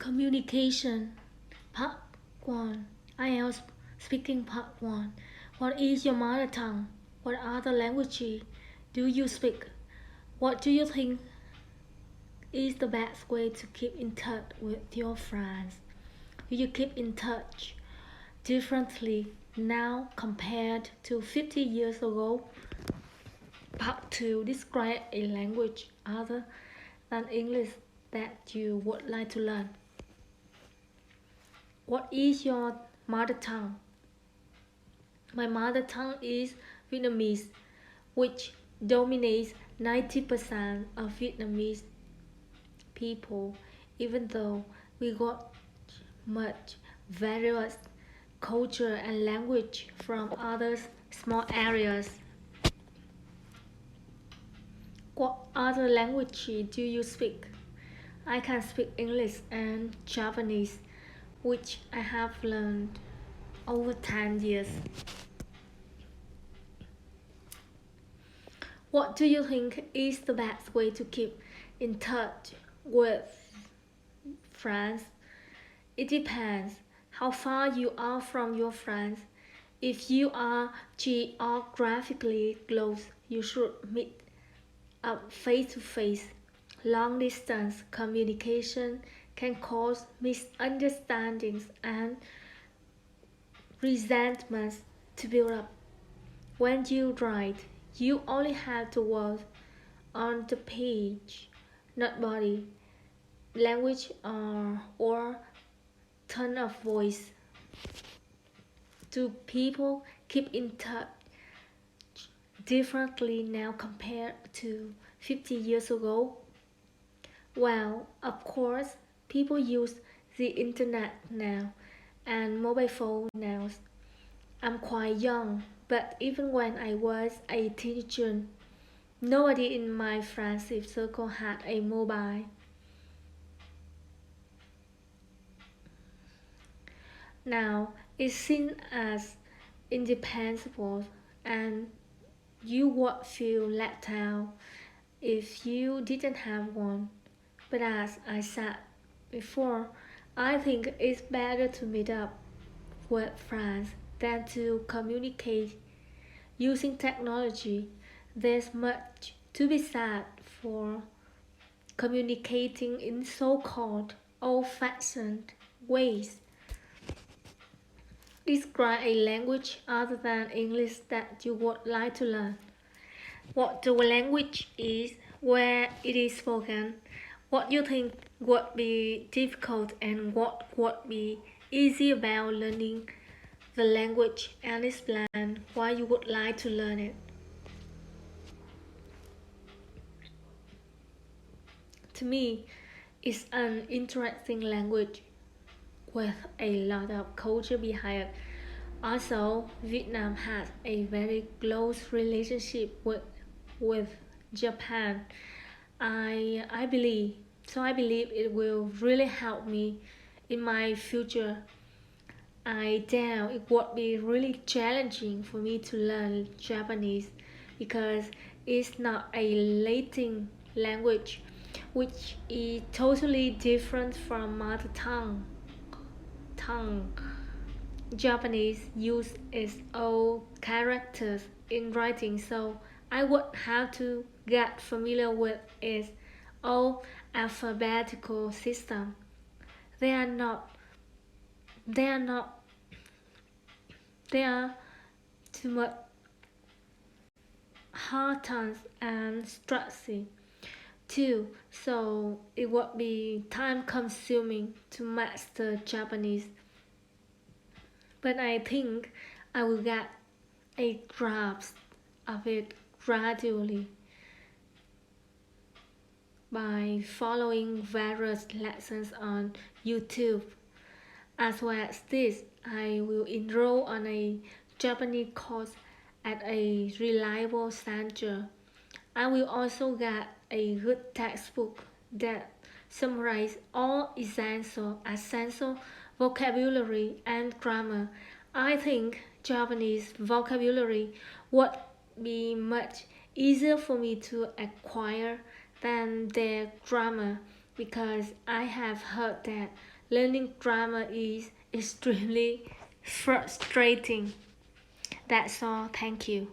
Communication Part 1 IELTS Speaking Part 1 What is your mother tongue? What other languages do you speak? What do you think is the best way to keep in touch with your friends? Do you keep in touch differently now compared to 50 years ago? Part 2 Describe a language other than English that you would like to learn. What is your mother tongue? My mother tongue is Vietnamese, which dominates 90% of Vietnamese people, even though we got much various culture and language from other small areas. What other language do you speak? I can speak English and Japanese, which I have learned over 10 years. What do you think is the best way to keep in touch with friends? It depends how far you are from your friends. If you are geographically close, you should meet up face to face. Long distance communication can cause misunderstandings and resentments to build up. When you write, you only have to words on the page, not body, language, or tone of voice. Do people keep in touch differently now compared to 50 years ago? Well, of course, people use the internet now and mobile phone now. I'm quite young, but even when I was a teenager, nobody in my friendship circle had a mobile. Now it's seen as indispensable, and you would feel left out if you didn't have one. But as I said before, I think it's better to meet up with friends than to communicate using technology. There's much to be said for communicating in so-called old-fashioned ways. Describe a language other than English that you would like to learn. What the language is, where it is spoken, what you think would be difficult, and what would be easy about learning the language, and explain why you would like to learn it. To me, it's an interesting language with a lot of culture behind it. Also, Vietnam has a very close relationship with Japan. I believe I believe it will really help me in my future. I doubt it would be really challenging for me to learn Japanese because it's not a Latin language, which is totally different from mother tongue. Japanese use its own characters in writing, so I would have to get familiar with its own alphabetical system. They are not they are not they are too much hard tones and stressy too, so it would be time consuming to master Japanese. But I think I will get a grasp of it gradually by following various lessons on YouTube. As well as this, I will enroll on a Japanese course at a reliable center. I will also get a good textbook that summarizes all essential vocabulary and grammar. I think Japanese vocabulary would be much easier for me to acquire than their grammar, because I have heard that learning grammar is extremely frustrating. That's all. Thank you.